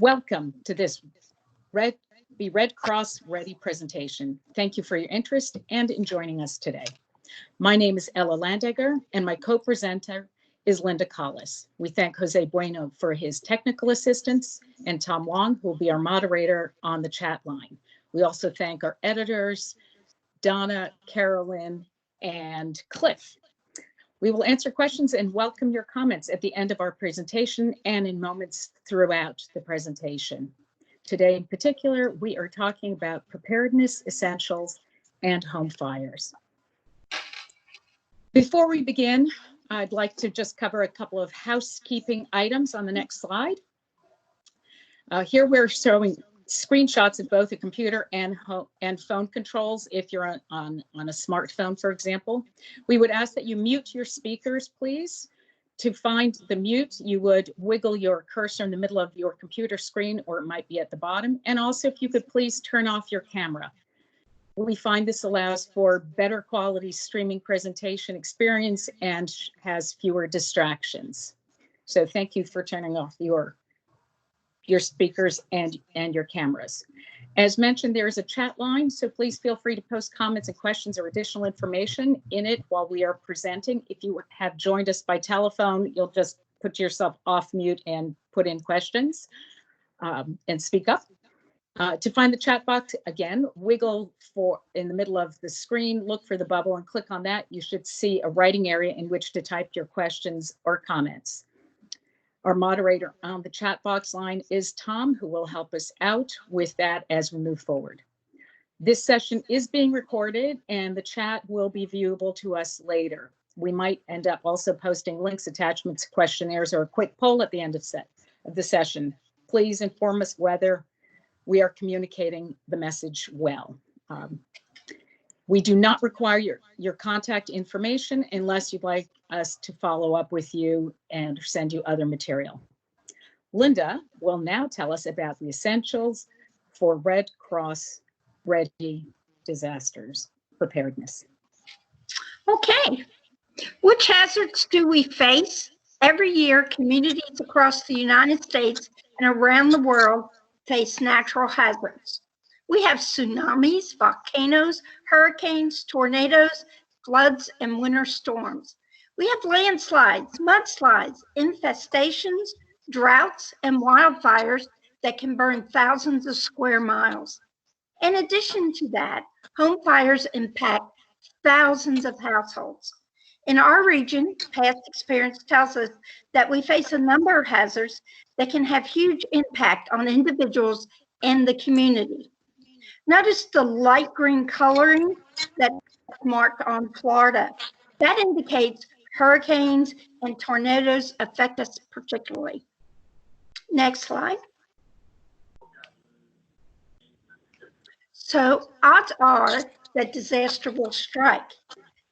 Welcome to this Red Cross Ready presentation. Thank you for your interest and in joining us today. My name is Ella Landegger and my co-presenter is Linda Collis. We thank Jose Bueno for his technical assistance and Tom Wong, who will be our moderator on the chat line. We also thank our editors, Donna, Carolyn, and Cliff. We will answer questions and welcome your comments at the end of our presentation and in moments throughout the presentation. Today in particular, we are talking about preparedness essentials and home fires. Before we begin, I'd like to just cover a couple of housekeeping items on the next slide. Here we're showing screenshots of both the computer and phone controls if you're on a smartphone, for example. We would ask that you mute your speakers, please. To find the mute, you would wiggle your cursor in the middle of your computer screen, or it might be at the bottom. And also, if you could please turn off your camera. We find this allows for better quality streaming presentation experience and has fewer distractions. So thank you for turning off your speakers and your cameras. As mentioned, there is a chat line, so please feel free to post comments and questions or additional information in it while we are presenting. If you have joined us by telephone, you'll just put yourself off mute and put in questions and speak up. To find the chat box, again, wiggle in the middle of the screen, look for the bubble and click on that. You should see a writing area in which to type your questions or comments. Our moderator on the chat box line is Tom, who will help us out with that as we move forward. This session is being recorded and the chat will be viewable to us later. We might end up also posting links, attachments, questionnaires, or a quick poll at the end of the session. Please inform us whether we are communicating the message well. We do not require your contact information unless you'd like us to follow up with you and send you other material. Linda will now tell us about the essentials for Red Cross Ready disasters preparedness. Okay, which hazards do we face? Every year, communities across the United States and around the world face natural hazards. We have tsunamis, volcanoes, hurricanes, tornadoes, floods, and winter storms. We have landslides, mudslides, infestations, droughts, and wildfires that can burn thousands of square miles. In addition to that, home fires impact thousands of households. In our region, past experience tells us that we face a number of hazards that can have huge impact on individuals and the community. Notice the light green coloring that's marked on Florida. That indicates hurricanes and tornadoes affect us particularly. Next slide. So odds are that disaster will strike.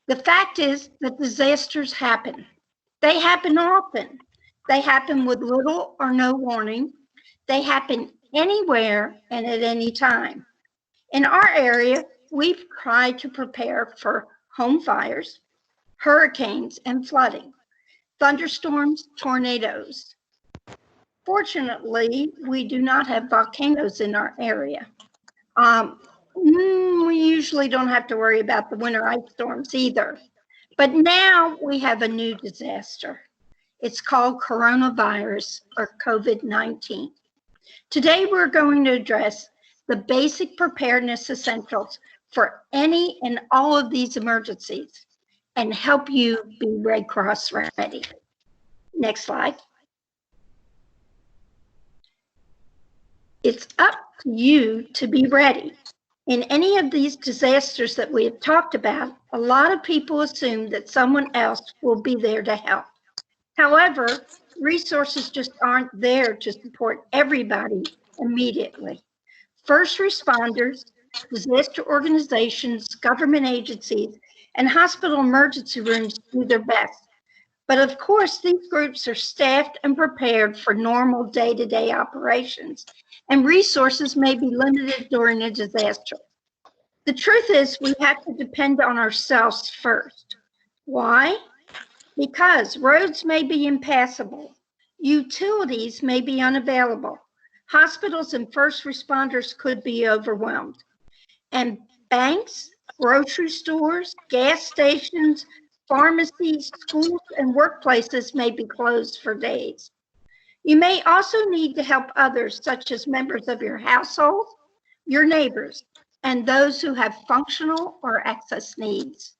The fact is that disasters happen. They happen often. They happen with little or no warning. They happen anywhere and at any time. In our area, we've tried to prepare for home fires, hurricanes, and flooding, thunderstorms, tornadoes. Fortunately, we do not have volcanoes in our area. We usually don't have to worry about the winter ice storms either. But now we have a new disaster. It's called coronavirus or COVID-19. Today, we're going to address the basic preparedness essentials for any and all of these emergencies and help you be Red Cross ready. Next slide. It's up to you to be ready. In any of these disasters that we have talked about, a lot of people assume that someone else will be there to help. However, resources just aren't there to support everybody immediately. First responders, disaster organizations, government agencies, and hospital emergency rooms do their best. But of course, these groups are staffed and prepared for normal day-to-day operations, and resources may be limited during a disaster. The truth is we have to depend on ourselves first. Why? Because roads may be impassable, utilities may be unavailable, hospitals and first responders could be overwhelmed. And banks, grocery stores, gas stations, pharmacies, schools, and workplaces may be closed for days. You may also need to help others, such as members of your household, your neighbors, and those who have functional or access needs.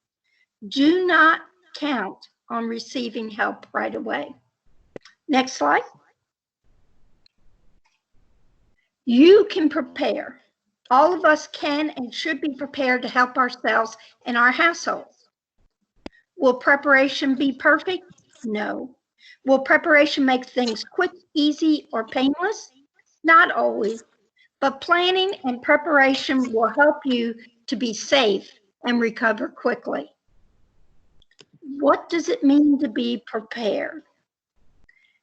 Do not count on receiving help right away. Next slide. You can prepare. All of us can and should be prepared to help ourselves and our households. Will preparation be perfect? No. Will preparation make things quick, easy, or painless? Not always, but planning and preparation will help you to be safe and recover quickly. What does it mean to be prepared?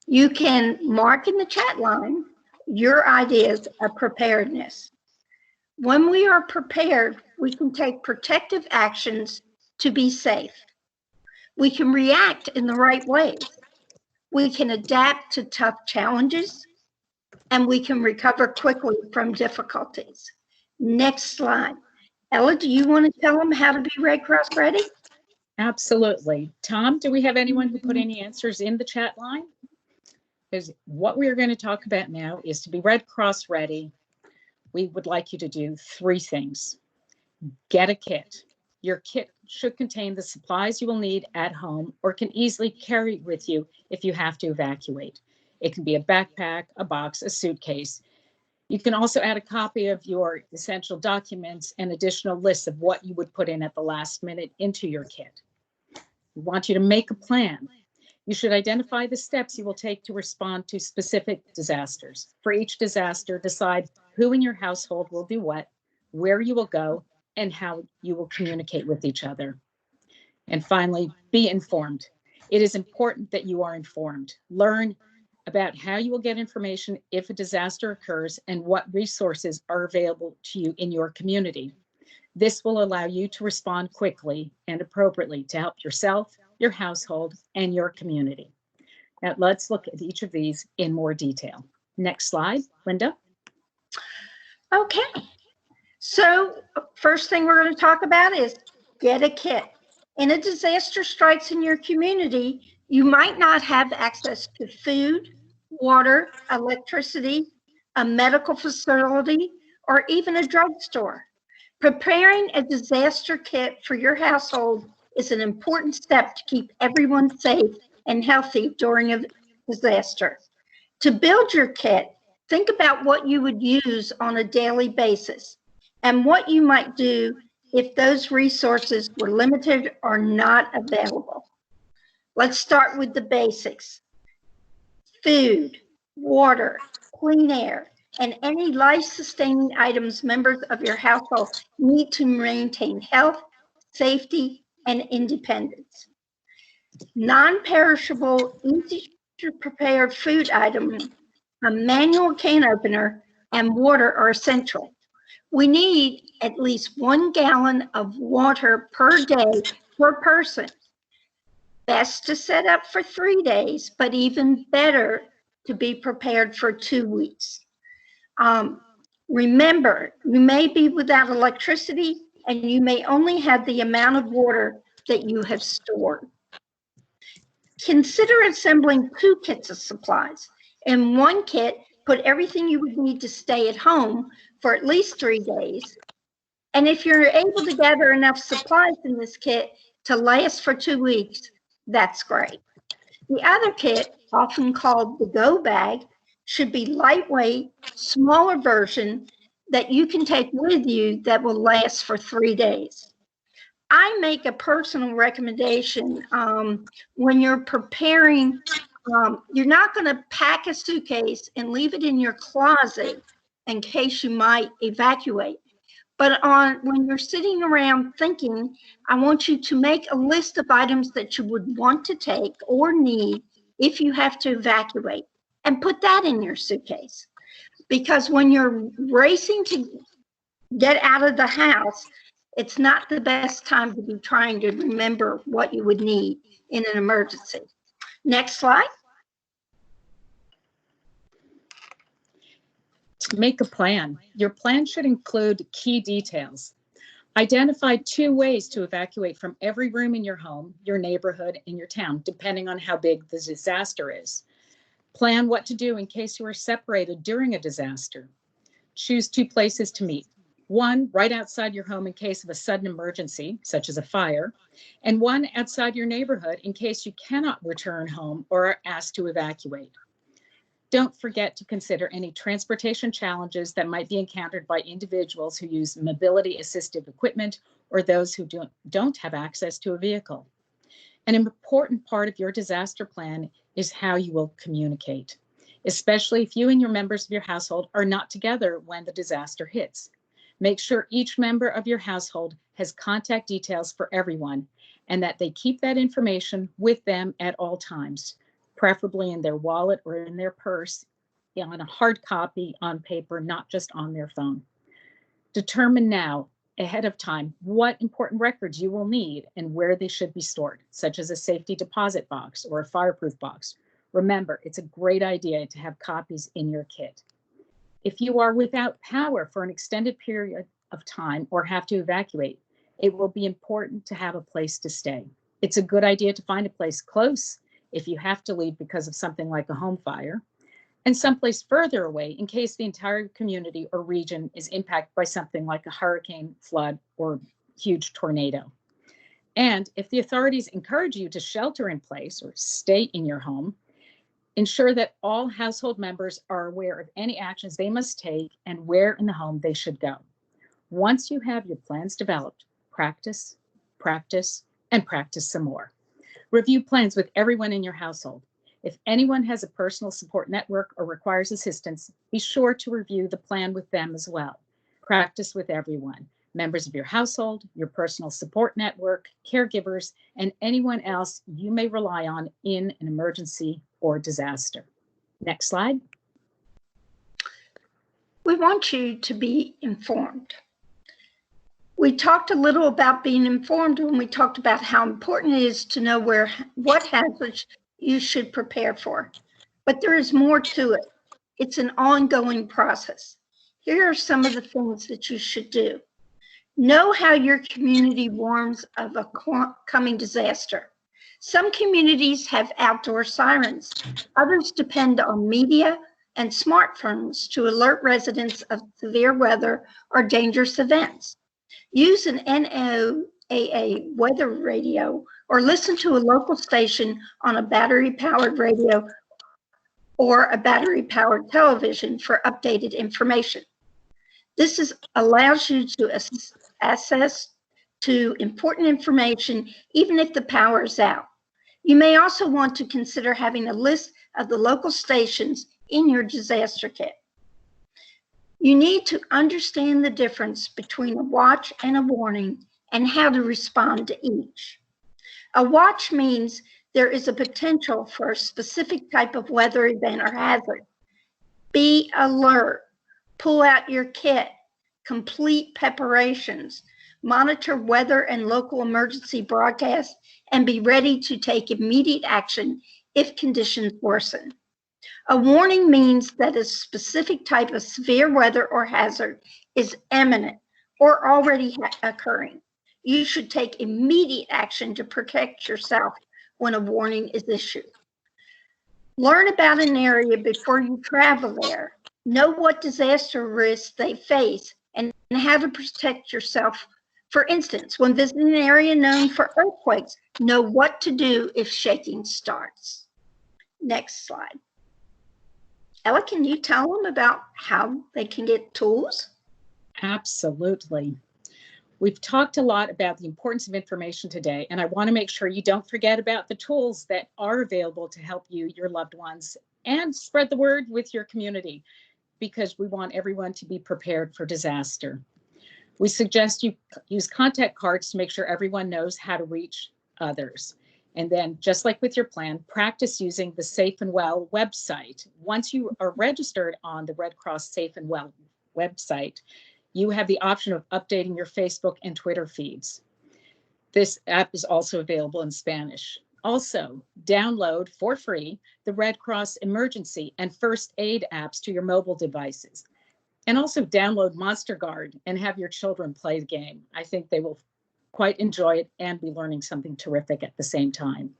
You can mark in the chat line your ideas of preparedness. When we are prepared, we can take protective actions to be safe. We can react in the right ways. We can adapt to tough challenges, and we can recover quickly from difficulties. Next slide. Ella, do you want to tell them how to be Red Cross ready? Absolutely. Tom, do we have anyone who put any answers in the chat line? Because what we are going to talk about now is to be Red Cross ready. We would like you to do 3 things. Get a kit. Your kit should contain the supplies you will need at home or can easily carry with you if you have to evacuate. It can be a backpack, a box, a suitcase. You can also add a copy of your essential documents and additional lists of what you would put in at the last minute into your kit. We want you to make a plan. You should identify the steps you will take to respond to specific disasters. For each disaster, decide who in your household will do what, where you will go, and how you will communicate with each other. And finally, be informed. It is important that you are informed. Learn about how you will get information if a disaster occurs and what resources are available to you in your community. This will allow you to respond quickly and appropriately to help yourself, your household, and your community. Now let's look at each of these in more detail. Next slide, Linda. Okay. So first thing we're going to talk about is get a kit. In a disaster strikes in your community, you might not have access to food, water, electricity, a medical facility, or even a drugstore. Preparing a disaster kit for your household is an important step to keep everyone safe and healthy during a disaster. To build your kit, think about what you would use on a daily basis and what you might do if those resources were limited or not available. Let's start with the basics. Food, water, clean air, and any life-sustaining items members of your household need to maintain health, safety, and independence. Non-perishable, easy-to-prepare food items, a manual can opener, and water are essential. We need at least 1 gallon of water per day per person. Best to set up for 3 days, but even better to be prepared for 2 weeks. Remember, you may be without electricity and you may only have the amount of water that you have stored. Consider assembling 2 kits of supplies. In 1 kit, put everything you would need to stay at home for at least 3 days. And if you're able to gather enough supplies in this kit to last for 2 weeks, that's great. The other kit, often called the go bag, should be lightweight, smaller version that you can take with you that will last for 3 days. I make a personal recommendation when you're preparing. You're not going to pack a suitcase and leave it in your closet in case you might evacuate. But when you're sitting around thinking, I want you to make a list of items that you would want to take or need if you have to evacuate, and put that in your suitcase. Because when you're racing to get out of the house, it's not the best time to be trying to remember what you would need in an emergency. Next slide. Make a plan. Your plan should include key details. Identify 2 ways to evacuate from every room in your home, your neighborhood, and your town, depending on how big the disaster is. Plan what to do in case you are separated during a disaster. Choose 2 places to meet. One right outside your home in case of a sudden emergency, such as a fire, and one outside your neighborhood in case you cannot return home or are asked to evacuate. Don't forget to consider any transportation challenges that might be encountered by individuals who use mobility assistive equipment or those who don't have access to a vehicle. An important part of your disaster plan is how you will communicate, especially if you and your members of your household are not together when the disaster hits. Make sure each member of your household has contact details for everyone and that they keep that information with them at all times, preferably in their wallet or in their purse, on a hard copy on paper, not just on their phone. Determine now, ahead of time, what important records you will need and where they should be stored, such as a safety deposit box or a fireproof box. Remember, it's a great idea to have copies in your kit. If you are without power for an extended period of time or have to evacuate, it will be important to have a place to stay. It's a good idea to find a place close if you have to leave because of something like a home fire, and someplace further away in case the entire community or region is impacted by something like a hurricane, flood, or huge tornado. And if the authorities encourage you to shelter in place or stay in your home, ensure that all household members are aware of any actions they must take and where in the home they should go. Once you have your plans developed, practice, practice, and practice some more. Review plans with everyone in your household. If anyone has a personal support network or requires assistance, be sure to review the plan with them as well. Practice with everyone, members of your household, your personal support network, caregivers, and anyone else you may rely on in an emergency or disaster. Next slide. We want you to be informed. We talked a little about being informed when we talked about how important it is to know what hazards you should prepare for. But there is more to it. It's an ongoing process. Here are some of the things that you should do. Know how your community warns of a coming disaster. Some communities have outdoor sirens. Others depend on media and smartphones to alert residents of severe weather or dangerous events. Use an NOAA weather radio or listen to a local station on a battery-powered radio or a battery-powered television for updated information. This allows you to access to important information even if the power is out. You may also want to consider having a list of the local stations in your disaster kit. You need to understand the difference between a watch and a warning and how to respond to each. A watch means there is a potential for a specific type of weather event or hazard. Be alert, pull out your kit, complete preparations, monitor weather and local emergency broadcasts, and be ready to take immediate action if conditions worsen. A warning means that a specific type of severe weather or hazard is imminent or already occurring. You should take immediate action to protect yourself when a warning is issued. Learn about an area before you travel there. Know what disaster risks they face and how to protect yourself. For instance, when visiting an area known for earthquakes, know what to do if shaking starts. Next slide. Ella, can you tell them about how they can get tools? Absolutely. We've talked a lot about the importance of information today, and I want to make sure you don't forget about the tools that are available to help you, your loved ones, and spread the word with your community, because we want everyone to be prepared for disaster. We suggest you use contact cards to make sure everyone knows how to reach others. And then, just like with your plan, practice using the Safe and Well website. Once you are registered on the Red Cross Safe and Well website, you have the option of updating your Facebook and Twitter feeds. This app is also available in Spanish. Also, download for free the Red Cross emergency and first aid apps to your mobile devices. And also download Monster Guard and have your children play the game. I think they will quite enjoy it and be learning something terrific at the same time.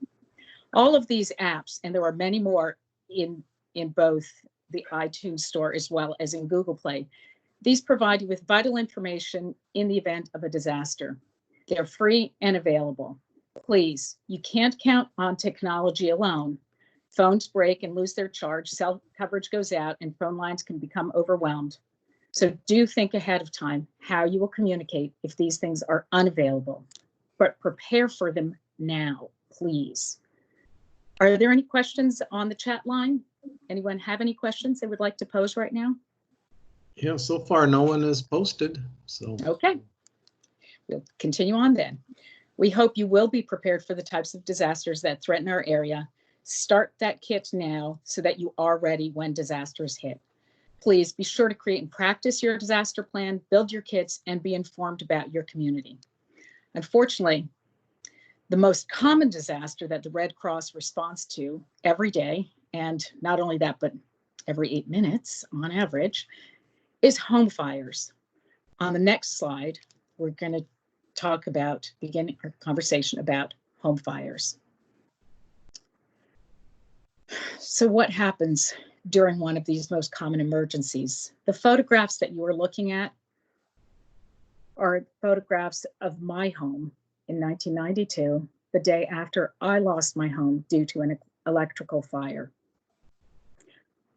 All of these apps, and there are many more in both the iTunes store as well as in Google Play, these provide you with vital information in the event of a disaster. They're free and available. Please, you can't count on technology alone. Phones break and lose their charge, cell coverage goes out, and phone lines can become overwhelmed. So do think ahead of time how you will communicate if these things are unavailable, but prepare for them now, please. Are there any questions on the chat line? Anyone have any questions they would like to pose right now? Yeah, so far no one has posted, so. Okay, we'll continue on then. We hope you will be prepared for the types of disasters that threaten our area. Start that kit now so that you are ready when disasters hit. Please be sure to create and practice your disaster plan, build your kits, and be informed about your community. Unfortunately, the most common disaster that the Red Cross responds to every day, and not only that, but every 8 minutes on average, is home fires. On the next slide, we're going to talk about, begin our conversation about home fires. So what happens during one of these most common emergencies? The photographs that you are looking at are photographs of my home in 1992, the day after I lost my home due to an electrical fire.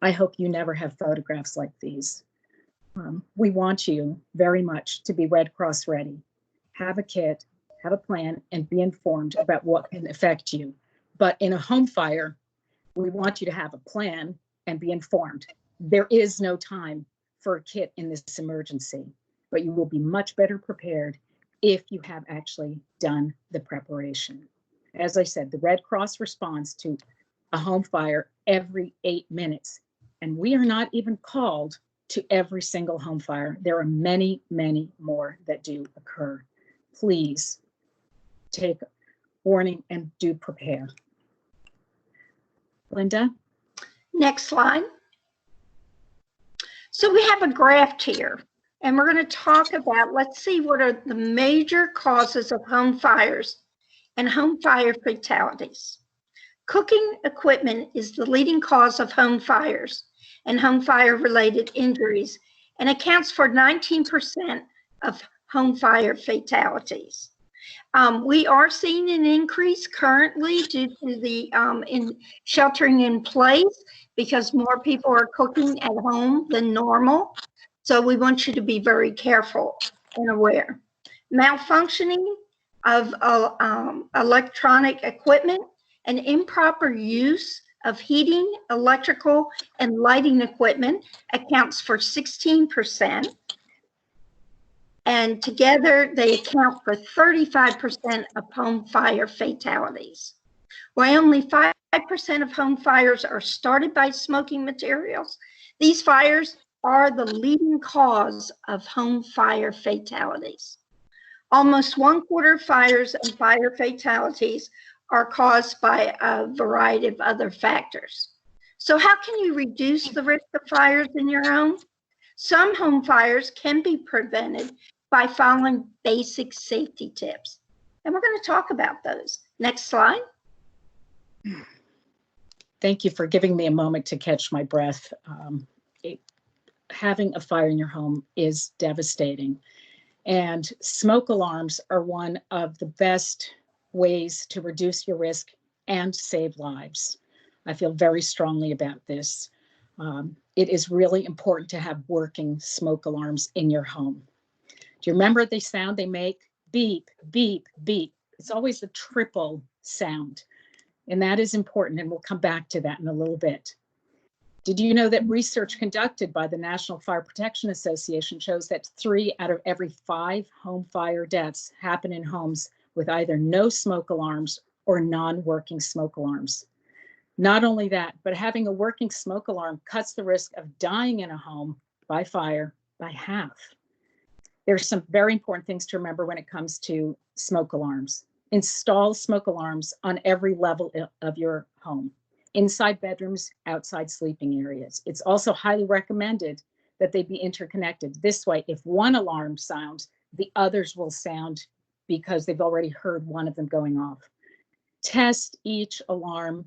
I hope you never have photographs like these. We want you very much to be Red Cross ready. Have a kit, have a plan, and be informed about what can affect you. But in a home fire, we want you to have a plan and be informed. There is no time for a kit in this emergency, but you will be much better prepared if you have actually done the preparation. As I said, the Red Cross responds to a home fire every 8 minutes, and we are not even called to every single home fire. There are many, many more that do occur. Please take warning and do prepare. Linda? Next slide. So we have a graph here, and we're going to talk about, let's see what are the major causes of home fires and home fire fatalities. Cooking equipment is the leading cause of home fires and home fire related injuries and accounts for 19% of home fire fatalities. We are seeing an increase currently due to the sheltering in place because more people are cooking at home than normal. So we want you to be very careful and aware. Malfunctioning of electronic equipment and improper use of heating, electrical, and lighting equipment accounts for 16%. And together they account for 35% of home fire fatalities. While only 5% of home fires are started by smoking materials, these fires are the leading cause of home fire fatalities. Almost 1/4 of fires and fire fatalities are caused by a variety of other factors. So how can you reduce the risk of fires in your home? Some home fires can be prevented by following basic safety tips. And we're going to talk about those. Next slide. Thank you for giving me a moment to catch my breath. Having a fire in your home is devastating. And smoke alarms are one of the best ways to reduce your risk and save lives. I feel very strongly about this. It is really important to have working smoke alarms in your home. Do you remember the sound they make? Beep, beep, beep. It's always a triple sound. And that is important, and we'll come back to that in a little bit. Did you know that research conducted by the National Fire Protection Association shows that 3 out of every 5 home fire deaths happen in homes with either no smoke alarms or non-working smoke alarms? Not only that, but having a working smoke alarm cuts the risk of dying in a home by fire by half. There's some very important things to remember when it comes to smoke alarms. Install smoke alarms on every level of your home, inside bedrooms, outside sleeping areas. It's also highly recommended that they be interconnected. This way, if one alarm sounds, the others will sound because they've already heard one of them going off. Test each alarm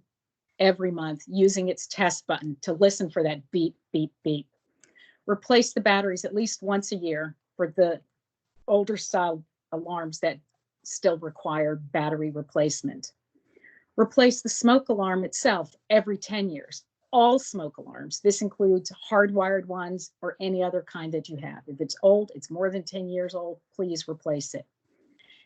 every month using its test button to listen for that beep, beep, beep. Replace the batteries at least once a year for the older style alarms that still require battery replacement. Replace the smoke alarm itself every 10 years. All smoke alarms. This includes hardwired ones or any other kind that you have. If it's old, it's more than 10 years old, please replace it.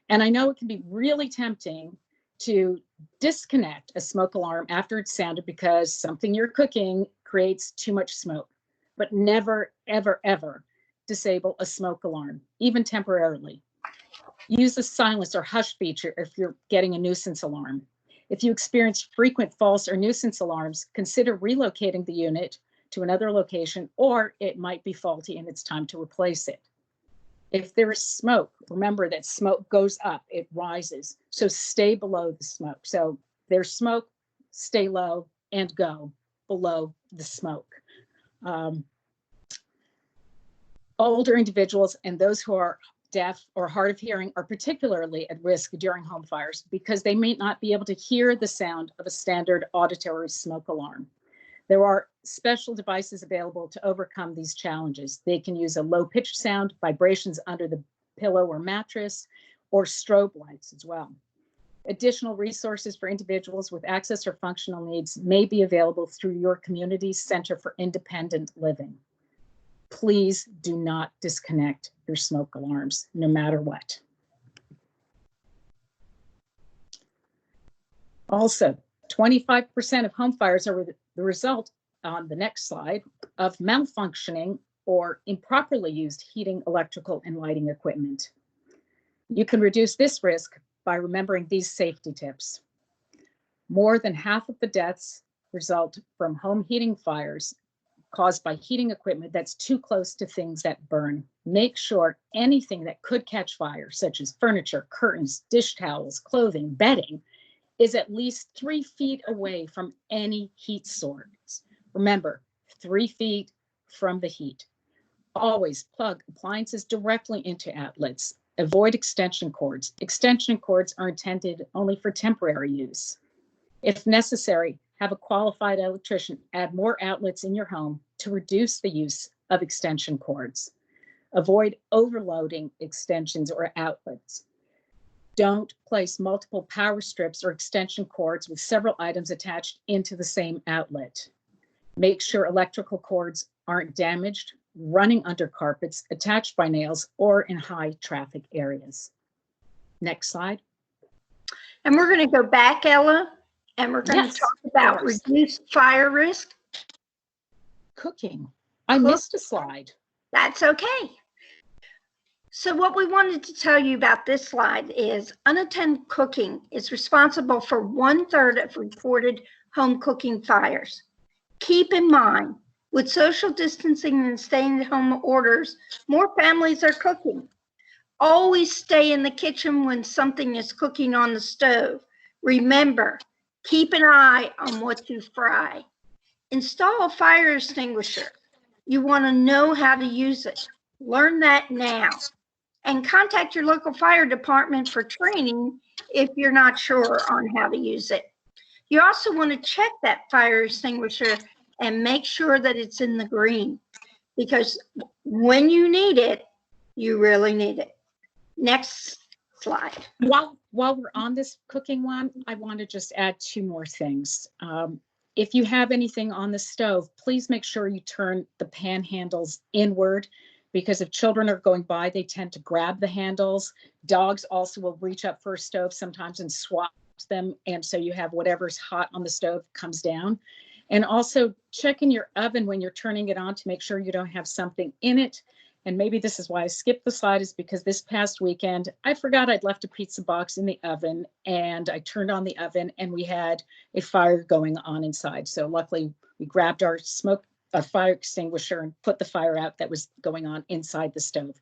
And I know it can be really tempting to disconnect a smoke alarm after it's sounded because something you're cooking creates too much smoke. But never, ever, ever disable a smoke alarm, even temporarily. Use the silence or hush feature if you're getting a nuisance alarm. If you experience frequent false or nuisance alarms, consider relocating the unit to another location, or it might be faulty and it's time to replace it. If there is smoke, remember that smoke goes up, it rises. So stay below the smoke. So there's smoke, stay low and go below the smoke. Older individuals and those who are deaf or hard of hearing are particularly at risk during home fires because they may not be able to hear the sound of a standard auditory smoke alarm. There are special devices available to overcome these challenges. They can use a low-pitched sound, vibrations under the pillow or mattress, or strobe lights as well. Additional resources for individuals with access or functional needs may be available through your community's Center for Independent Living. Please do not disconnect your smoke alarms, no matter what. Also, 25% of home fires are the result, on the next slide, of malfunctioning or improperly used heating, electrical, and lighting equipment. You can reduce this risk by remembering these safety tips. More than half of the deaths result from home heating fires caused by heating equipment that's too close to things that burn. Make sure anything that could catch fire, such as furniture, curtains, dish towels, clothing, bedding, is at least 3 feet away from any heat source. Remember, 3 feet from the heat. Always plug appliances directly into outlets. Avoid extension cords. Extension cords are intended only for temporary use. If necessary, have a qualified electrician add more outlets in your home to reduce the use of extension cords. Avoid overloading extensions or outlets. Don't place multiple power strips or extension cords with several items attached into the same outlet. Make sure electrical cords aren't damaged, running under carpets, attached by nails, or in high traffic areas. Next slide. And we're going to go back, Ella, and we're going Yes, to talk about reduced fire risk. Cooking. I missed a slide. That's okay. So what we wanted to tell you about this slide is unattended cooking is responsible for 1/3 of reported home cooking fires. Keep in mind, with social distancing and staying at home orders, more families are cooking. Always stay in the kitchen when something is cooking on the stove. Remember, keep an eye on what you fry. Install a fire extinguisher. You want to know how to use it. Learn that now. And contact your local fire department for training if you're not sure on how to use it. You also want to check that fire extinguisher and make sure that it's in the green, because when you need it, you really need it. Next slide. While we're on this cooking one, I want to just add 2 more things. If you have anything on the stove, please make sure you turn the pan handles inward, because if children are going by, they tend to grab the handles. Dogs also will reach up for a stove sometimes and swap them. And so you have whatever's hot on the stove comes down. And also check in your oven when you're turning it on to make sure you don't have something in it. And maybe this is why I skipped the slide, is because this past weekend, I forgot I'd left a pizza box in the oven, and I turned on the oven and we had a fire going on inside. So luckily we grabbed our fire extinguisher and put the fire out that was going on inside the stove.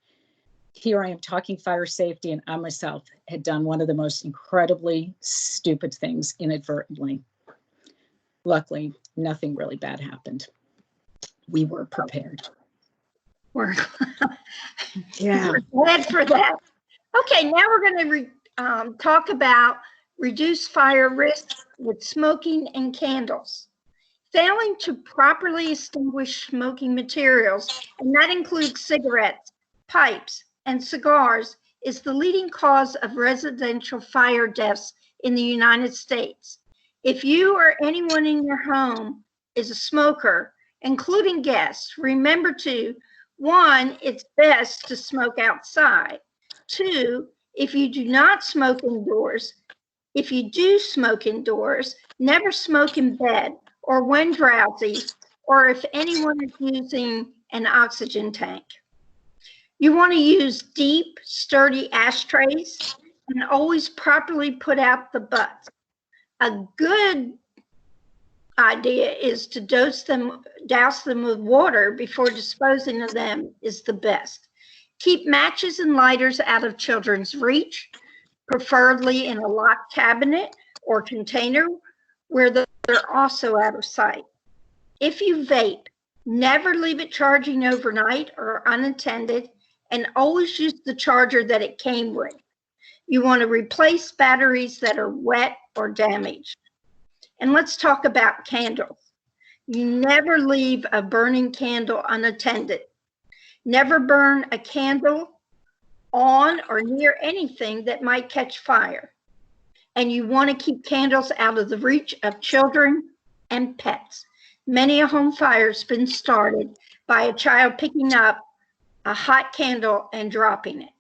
Here I am talking fire safety, and I myself had done one of the most incredibly stupid things inadvertently. Luckily, nothing really bad happened. We were prepared. We're, Yeah. we're glad for that. Okay, now we're going to talk about reduce fire risk with smoking and candles. Failing to properly extinguish smoking materials, and that includes cigarettes, pipes, and cigars, is the leading cause of residential fire deaths in the United States. If you or anyone in your home is a smoker, including guests, remember to, 1, it's best to smoke outside. 2, if you do not smoke indoors, if you do smoke indoors, never smoke in bed or when drowsy, or if anyone is using an oxygen tank. You want to use deep, sturdy ashtrays and always properly put out the butts. A good idea is to douse them with water before disposing of them is the best. Keep matches and lighters out of children's reach, preferably in a locked cabinet or container where they're also out of sight. If you vape, never leave it charging overnight or unattended, and always use the charger that it came with. You want to replace batteries that are wet or damaged. And let's talk about candles. You never leave a burning candle unattended. Never burn a candle on or near anything that might catch fire. And you want to keep candles out of the reach of children and pets. Many a home fire has been started by a child picking up a hot candle and dropping it.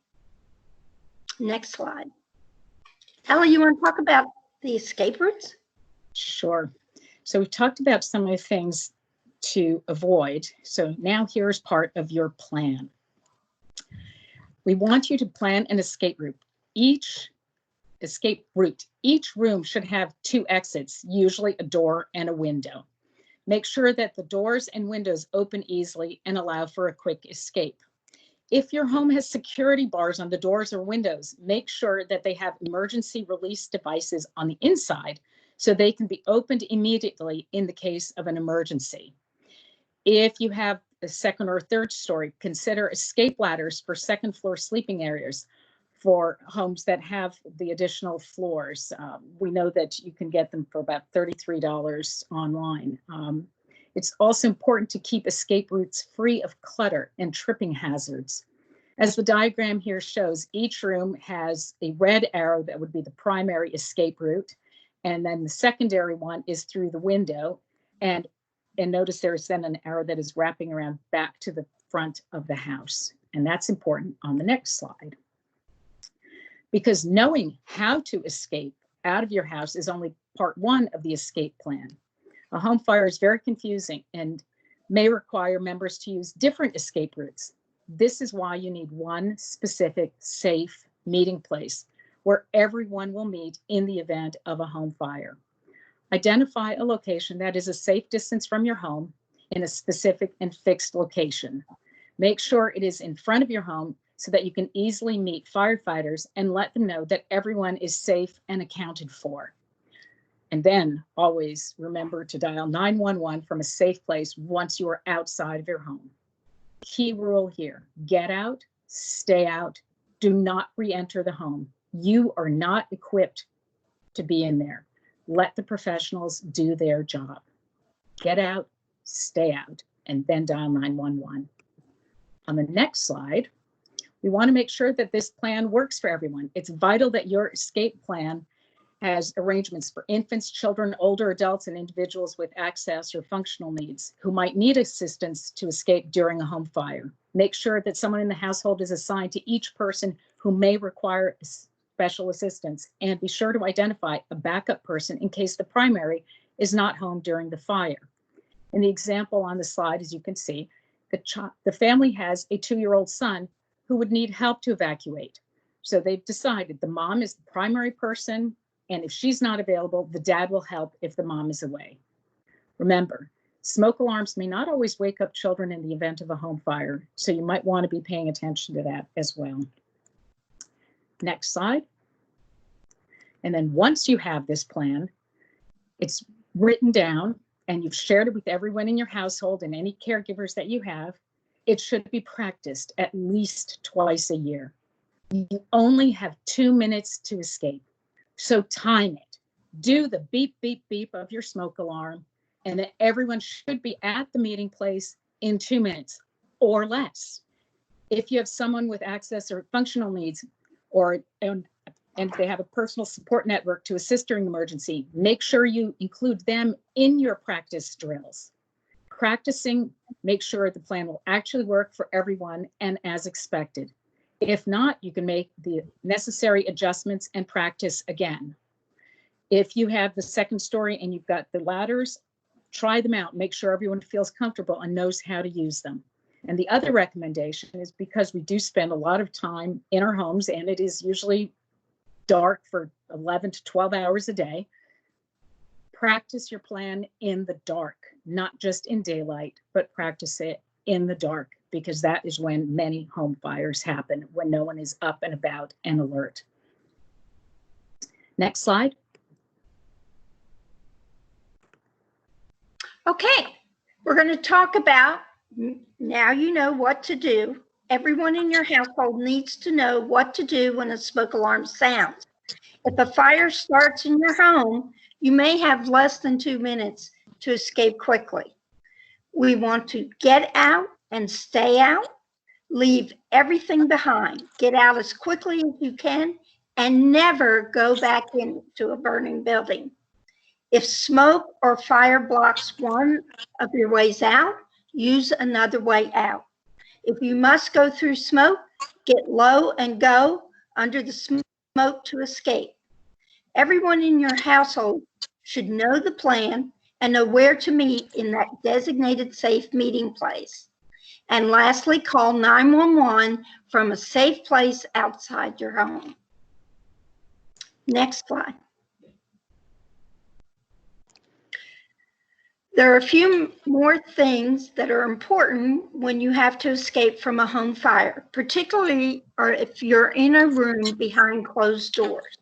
Next slide. Ellie, you want to talk about the escape routes? Sure. So we've talked about some of the things to avoid. So now here's part of your plan. We want you to plan an escape route. Each room should have 2 exits, usually a door and a window. Make sure that the doors and windows open easily and allow for a quick escape. If your home has security bars on the doors or windows, make sure that they have emergency release devices on the inside so they can be opened immediately in the case of an emergency. If you have a second or third story, consider escape ladders for second floor sleeping areas for homes that have the additional floors. We know that you can get them for about $33 online. It's also important to keep escape routes free of clutter and tripping hazards. As the diagram here shows, each room has a red arrow that would be the primary escape route. And then the secondary one is through the window. And notice there's then an arrow that is wrapping around back to the front of the house. And that's important on the next slide. Because knowing how to escape out of your house is only part 1 of the escape plan. A home fire is very confusing and may require members to use different escape routes. This is why you need one specific, safe meeting place where everyone will meet in the event of a home fire. Identify a location that is a safe distance from your home in a specific and fixed location. Make sure it is in front of your home so that you can easily meet firefighters and let them know that everyone is safe and accounted for. And then always remember to dial 911 from a safe place once you are outside of your home. Key rule here, get out, stay out, do not re-enter the home. You are not equipped to be in there. Let the professionals do their job. Get out, stay out, and then dial 911. On the next slide, we want to make sure that this plan works for everyone. It's vital that your escape plan has arrangements for infants, children, older adults, and individuals with access or functional needs who might need assistance to escape during a home fire. Make sure that someone in the household is assigned to each person who may require special assistance, and be sure to identify a backup person in case the primary is not home during the fire. In the example on the slide, as you can see, the family has a 2-year-old son who would need help to evacuate. So they've decided the mom is the primary person, and if she's not available, the dad will help if the mom is away. Remember, smoke alarms may not always wake up children in the event of a home fire, so you might want to be paying attention to that as well. Next slide. And then once you have this plan, it's written down and you've shared it with everyone in your household and any caregivers that you have. it should be practiced at least twice a year. You only have 2 minutes to escape, so time it. Do the beep, beep, beep of your smoke alarm, and then everyone should be at the meeting place in 2 minutes or less. If you have someone with access or functional needs, and they have a personal support network to assist during emergency, make sure you include them in your practice drills. Practicing, make sure the plan will actually work for everyone and as expected. If not, you can make the necessary adjustments and practice again. If you have the second story and you've got the ladders, try them out. Make sure everyone feels comfortable and knows how to use them. And the other recommendation is, because we do spend a lot of time in our homes and it is usually dark for 11 to 12 hours a day, practice your plan in the dark, not just in daylight, but practice it in the dark, because that is when many home fires happen, when no one is up and about and alert. Next slide. Okay, we're going to talk about, now you know what to do. Everyone in your household needs to know what to do when a smoke alarm sounds. If a fire starts in your home, you may have less than 2 minutes to escape quickly. We want to get out and stay out, leave everything behind, get out as quickly as you can, and never go back into a burning building. If smoke or fire blocks one of your ways out, use another way out. If you must go through smoke, get low and go under the smoke to escape. Everyone in your household should know the plan and know where to meet in that designated safe meeting place. And lastly, call 911 from a safe place outside your home. Next slide. There are a few more things that are important when you have to escape from a home fire, particularly or if you're in a room behind closed doors.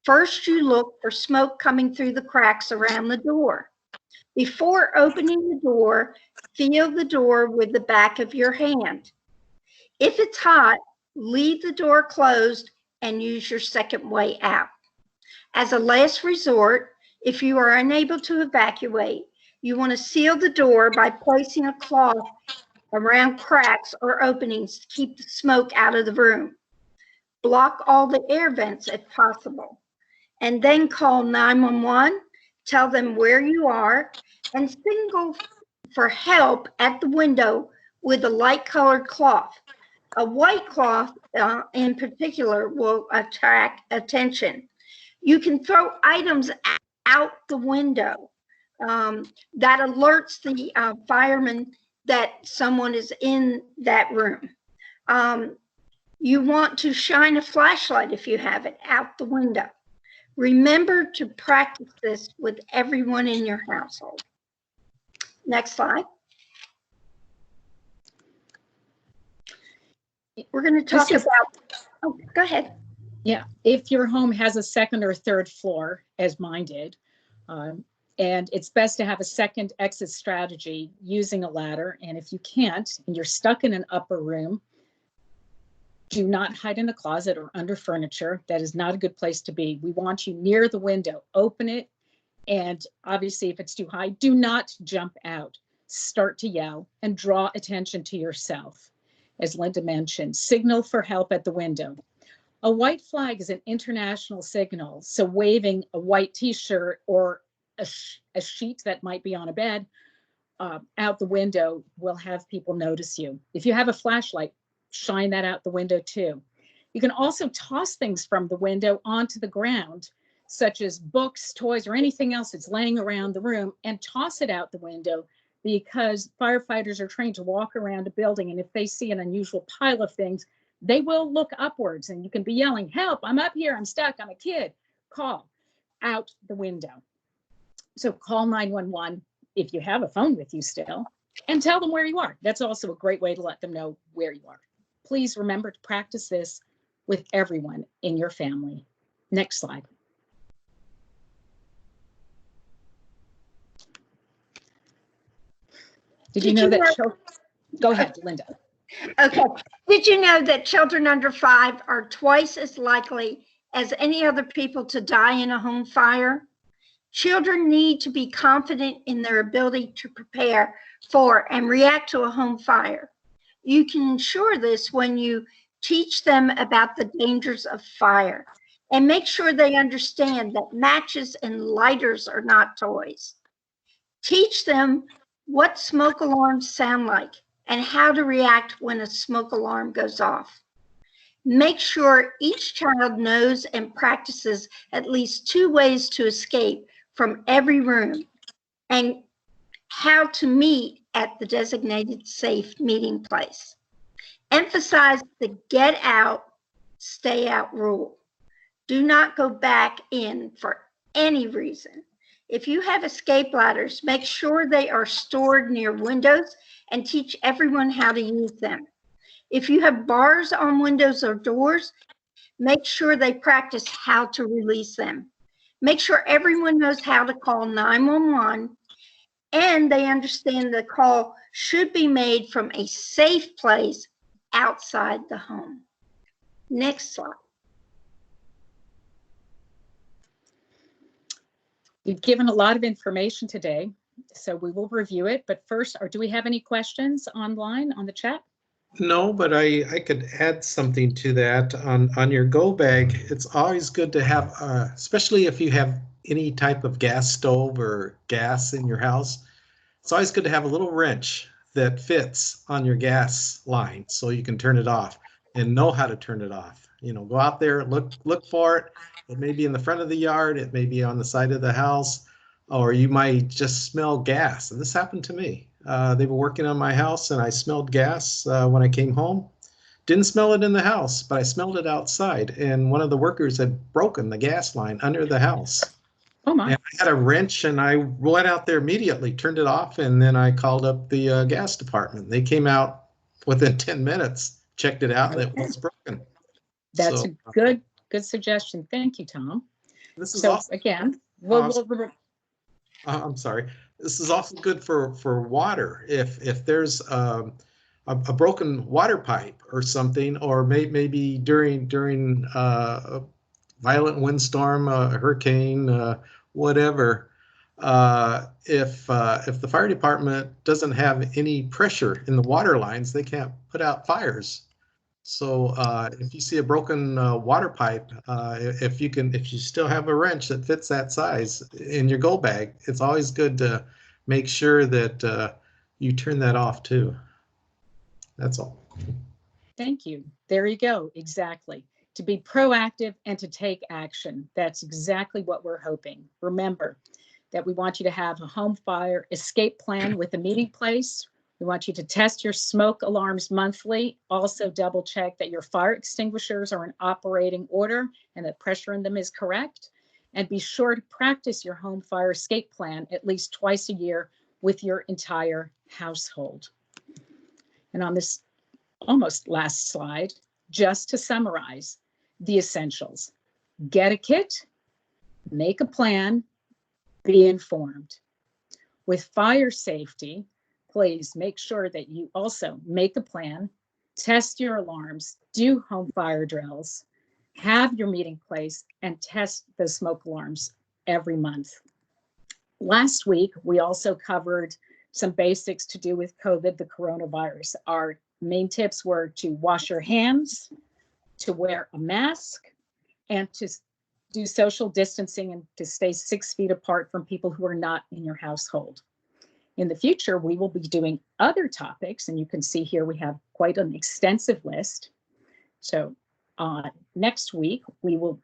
First, you look for smoke coming through the cracks around the door. Before opening the door, feel the door with the back of your hand. If it's hot, leave the door closed and use your second way out. As a last resort, if you are unable to evacuate, you want to seal the door by placing a cloth around cracks or openings to keep the smoke out of the room. Block all the air vents if possible. And then call 911, tell them where you are, and signal for help at the window with a light-colored cloth. A white cloth in particular will attract attention. You can throw items out the window. That alerts the fireman that someone is in that room. You want to shine a flashlight, if you have it, out the window. Remember to practice this with everyone in your household. Next slide. We're going to talk about, oh, go ahead. Yeah, if your home has a second or third floor, as mine did, and it's best to have a second exit strategy using a ladder. And if you can't, and you're stuck in an upper room, do not hide in a closet or under furniture. That is not a good place to be. We want you near the window. Open it. And obviously, if it's too high, do not jump out. Start to yell and draw attention to yourself. As Linda mentioned, signal for help at the window. A white flag is an international signal. So waving a white t-shirt or a sheet that might be on a bed out the window will have people notice you. If you have a flashlight, shine that out the window too. You can also toss things from the window onto the ground, such as books, toys, or anything else that's laying around the room, and toss it out the window, because firefighters are trained to walk around a building, and if they see an unusual pile of things, they will look upwards, and you can be yelling, "Help, I'm up here, I'm stuck, I'm a kid." Call out the window. So call 911 if you have a phone with you still, and tell them where you are. That's also a great way to let them know where you are. Please remember to practice this with everyone in your family. Next slide. Did you know that Go ahead, Linda. Okay. Did you know that children under 5 are twice as likely as any other people to die in a home fire? Children need to be confident in their ability to prepare for and react to a home fire. You can ensure this when you teach them about the dangers of fire and make sure they understand that matches and lighters are not toys. Teach them what smoke alarms sound like and how to react when a smoke alarm goes off. Make sure each child knows and practices at least 2 ways to escape from every room and how to meet at the designated safe meeting place. Emphasize the get out, stay out rule. Do not go back in for any reason. If you have escape ladders, make sure they are stored near windows and teach everyone how to use them. If you have bars on windows or doors, make sure they practice how to release them. Make sure everyone knows how to call 911 and they understand the call should be made from a safe place outside the home. Next slide. You've given a lot of information today, so we will review it. But first, do we have any questions online on the chat? No, but I could add something to that on your go bag. It's always good to have, especially if you have any type of gas stove or gas in your house. It's always good to have a little wrench that fits on your gas line so you can turn it off and know how to turn it off. You know, go out there, look for it. It may be in the front of the yard, it may be on the side of the house, or you might just smell gas. And this happened to me. They were working on my house and I smelled gas when I came home. Didn't smell it in the house, but I smelled it outside. And one of the workers had broken the gas line under the house. Oh my. And I had a wrench and I went out there immediately, turned it off, and then I called up the gas department. They came out within 10 minutes, checked it out, and it was broken. That's a good suggestion. Thank you, Tom. This is So also, again, I'm sorry. This is also good for water. If there's a broken water pipe or something, or maybe during a violent windstorm, a hurricane, whatever. If the fire department doesn't have any pressure in the water lines, they can't put out fires. So if you see a broken water pipe, if you still have a wrench that fits that size in your go bag, it's always good to make sure that you turn that off too. That's all. Thank you. There you go. Exactly. To be proactive and to take action. That's exactly what we're hoping. Remember that we want you to have a home fire escape plan with a meeting place. We want you to test your smoke alarms monthly. Also double check that your fire extinguishers are in operating order and that pressure in them is correct. And be sure to practice your home fire escape plan at least twice a year with your entire household. And on this almost last slide, just to summarize the essentials: get a kit, make a plan, be informed. With fire safety, please make sure that you also make a plan, test your alarms, do home fire drills, have your meeting place, and test the smoke alarms every month. Last week, we also covered some basics to do with COVID, the coronavirus. Our main tips were to wash your hands, to wear a mask, and to do social distancing and to stay 6 feet apart from people who are not in your household. In the future, we will be doing other topics, and you can see here we have quite an extensive list. So next week,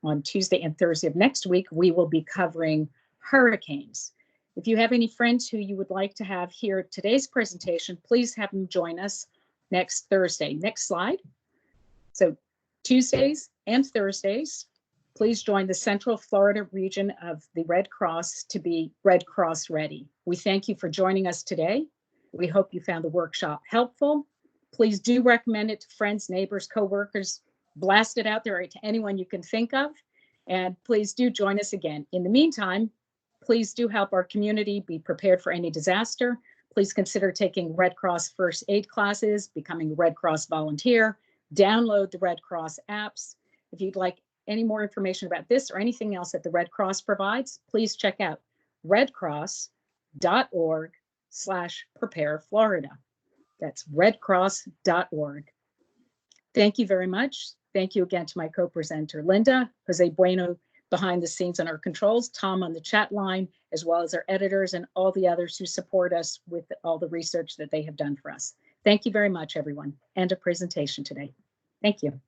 on Tuesday and Thursday of next week, we will be covering hurricanes. If you have any friends who you would like to have hear today's presentation, please have them join us next Thursday. Next slide. So Tuesdays and Thursdays, please join the Central Florida region of the Red Cross to be Red Cross ready. We thank you for joining us today. We hope you found the workshop helpful. Please do recommend it to friends, neighbors, coworkers. Blast it out there to anyone you can think of. And please do join us again. In the meantime, please do help our community be prepared for any disaster. Please consider taking Red Cross first aid classes, becoming a Red Cross volunteer, download the Red Cross apps. If you'd like any more information about this or anything else that the Red Cross provides, please check out redcross.org/prepareflorida. That's redcross.org. Thank you very much. Thank you again to my co-presenter, Linda, Jose Bueno behind the scenes on our controls, Tom on the chat line, as well as our editors and all the others who support us with all the research that they have done for us. Thank you very much, everyone. End of presentation today. Thank you.